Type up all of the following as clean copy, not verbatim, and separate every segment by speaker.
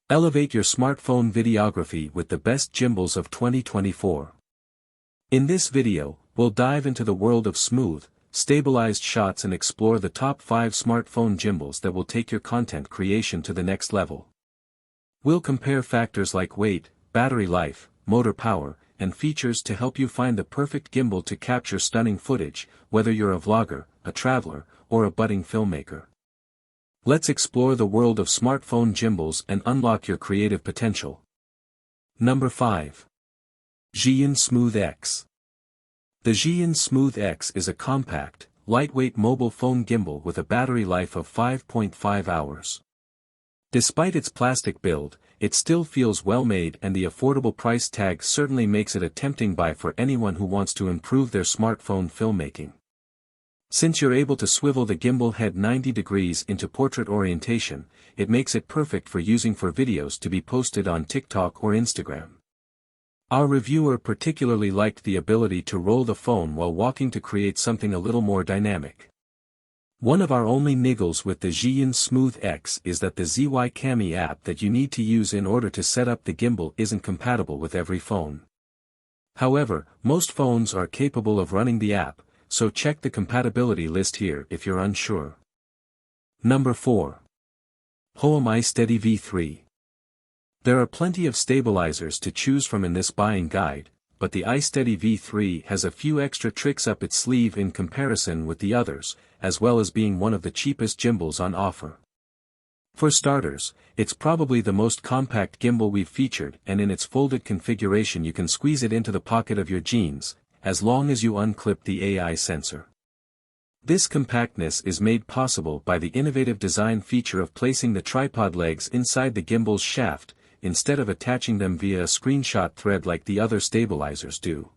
Speaker 1: Elevate your smartphone videography with the best gimbals of 2024. In this video, we'll dive into the world of smooth, stabilized shots and explore the top 5 smartphone gimbals that will take your content creation to the next level. We'll compare factors like weight, battery life, motor power, and features to help you find the perfect gimbal to capture stunning footage, whether you're a vlogger, a traveler, or a budding filmmaker. Let's explore the world of smartphone gimbals and unlock your creative potential. Number 5. Xian Smooth X. The Xian Smooth X is a compact, lightweight mobile phone gimbal with a battery life of 5.5 hours. Despite its plastic build, it still feels well made, and the affordable price tag certainly makes it a tempting buy for anyone who wants to improve their smartphone filmmaking. Since you're able to swivel the gimbal head 90 degrees into portrait orientation, it makes it perfect for using for videos to be posted on TikTok or Instagram. Our reviewer particularly liked the ability to roll the phone while walking to create something a little more dynamic. One of our only niggles with the Xian Smooth X is that the ZY Cami app that you need to use in order to set up the gimbal isn't compatible with every phone. However, most phones are capable of running the app, so check the compatibility list here if you're unsure. Number 4. Xiaomi Steady V3. There are plenty of stabilizers to choose from in this buying guide, but the iSteady V3 has a few extra tricks up its sleeve in comparison with the others, as well as being one of the cheapest gimbals on offer. For starters, it's probably the most compact gimbal we've featured, and in its folded configuration you can squeeze it into the pocket of your jeans, as long as you unclip the AI sensor. This compactness is made possible by the innovative design feature of placing the tripod legs inside the gimbal's shaft, instead of attaching them via a screenshot thread like the other stabilizers do.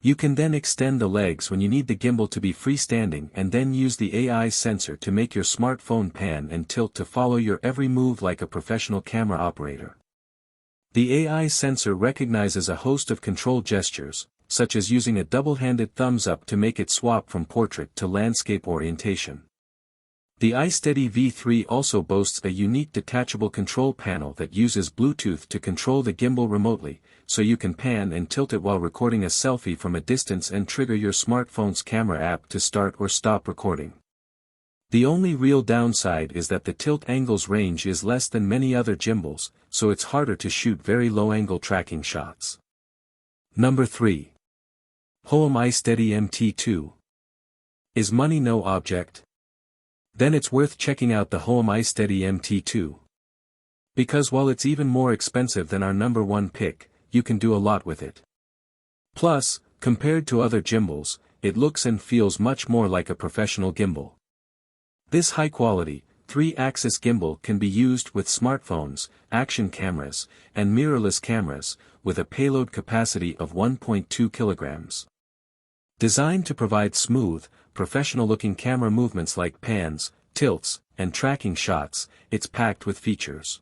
Speaker 1: You can then extend the legs when you need the gimbal to be freestanding and then use the AI sensor to make your smartphone pan and tilt to follow your every move like a professional camera operator. The AI sensor recognizes a host of control gestures, such as using a double-handed thumbs up to make it swap from portrait to landscape orientation. The iSteady V3 also boasts a unique detachable control panel that uses Bluetooth to control the gimbal remotely, so you can pan and tilt it while recording a selfie from a distance and trigger your smartphone's camera app to start or stop recording. The only real downside is that the tilt angle's range is less than many other gimbals, so it's harder to shoot very low-angle tracking shots. Number 3. Xiaomi Steady MT2. Is money no object? Then it's worth checking out the Xiaomi Steady MT2. Because while it's even more expensive than our number 1 pick, you can do a lot with it. Plus, compared to other gimbals, it looks and feels much more like a professional gimbal. This high-quality, 3-axis gimbal can be used with smartphones, action cameras, and mirrorless cameras, with a payload capacity of 1.2 kilograms. Designed to provide smooth, professional-looking camera movements like pans, tilts, and tracking shots, it's packed with features.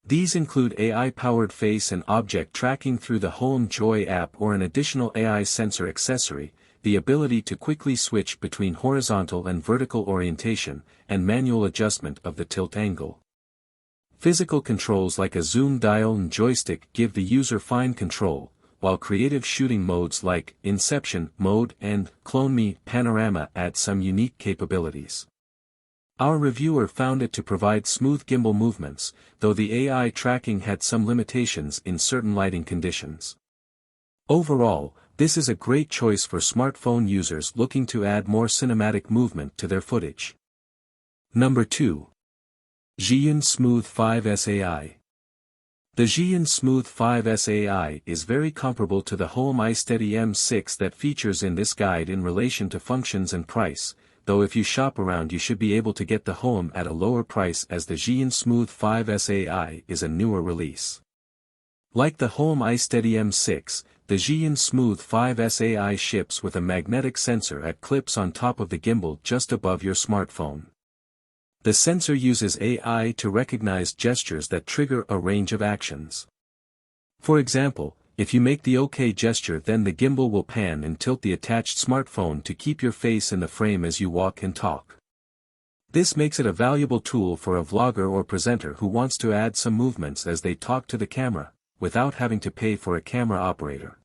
Speaker 1: These include AI-powered face and object tracking through the Home Joy app or an additional AI sensor accessory, the ability to quickly switch between horizontal and vertical orientation, and manual adjustment of the tilt angle. Physical controls like a zoom dial and joystick give the user fine control, while creative shooting modes like Inception mode and Clone Me Panorama add some unique capabilities. Our reviewer found it to provide smooth gimbal movements, though the AI tracking had some limitations in certain lighting conditions. Overall, this is a great choice for smartphone users looking to add more cinematic movement to their footage. Number 2. Xian Smooth 5S AI. The Xian Smooth 5S AI is very comparable to the Xiaomi Steady M6 that features in this guide in relation to functions and price, though if you shop around you should be able to get the Home at a lower price as the Xian Smooth 5S AI is a newer release. Like the Xiaomi Steady M6, the Xian Smooth 5S AI ships with a magnetic sensor at clips on top of the gimbal just above your smartphone. The sensor uses AI to recognize gestures that trigger a range of actions. For example, if you make the OK gesture, then the gimbal will pan and tilt the attached smartphone to keep your face in the frame as you walk and talk. This makes it a valuable tool for a vlogger or presenter who wants to add some movements as they talk to the camera, without having to pay for a camera operator.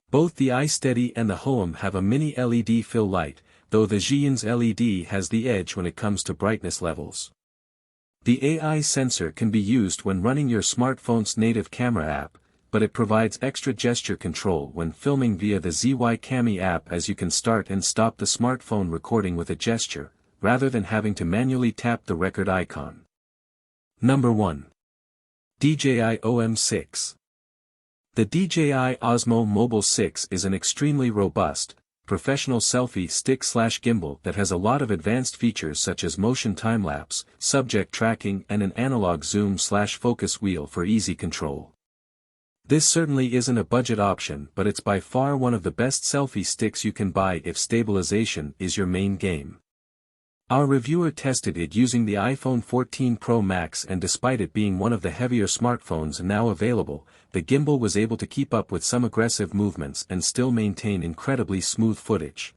Speaker 1: Both the iSteady and the Hoem have a mini LED fill light, though the Xian's LED has the edge when it comes to brightness levels. The AI sensor can be used when running your smartphone's native camera app, but it provides extra gesture control when filming via the ZY Cami app, as you can start and stop the smartphone recording with a gesture, rather than having to manually tap the record icon. Number 1. DJI OM6. The DJI Osmo Mobile 6 is an extremely robust, professional selfie stick/gimbal that has a lot of advanced features such as motion time-lapse, subject tracking and an analog zoom/focus wheel for easy control. This certainly isn't a budget option, but it's by far one of the best selfie sticks you can buy if stabilization is your main game. Our reviewer tested it using the iPhone 14 Pro Max, and despite it being one of the heavier smartphones now available, the gimbal was able to keep up with some aggressive movements and still maintain incredibly smooth footage.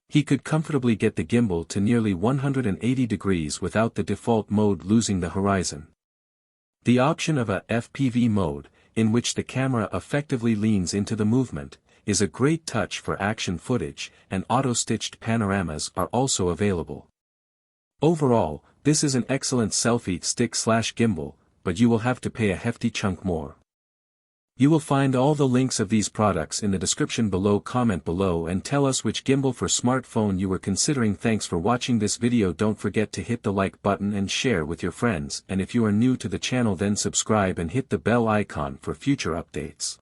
Speaker 1: He could comfortably get the gimbal to nearly 180 degrees without the default mode losing the horizon. The option of a FPV mode, in which the camera effectively leans into the movement, is a great touch for action footage, and auto-stitched panoramas are also available. Overall, this is an excellent selfie stick/gimbal, but you will have to pay a hefty chunk more. You will find all the links of these products in the description below. Comment below and tell us which gimbal for smartphone you were considering. Thanks for watching this video. Don't forget to hit the like button and share with your friends, and if you are new to the channel then subscribe and hit the bell icon for future updates.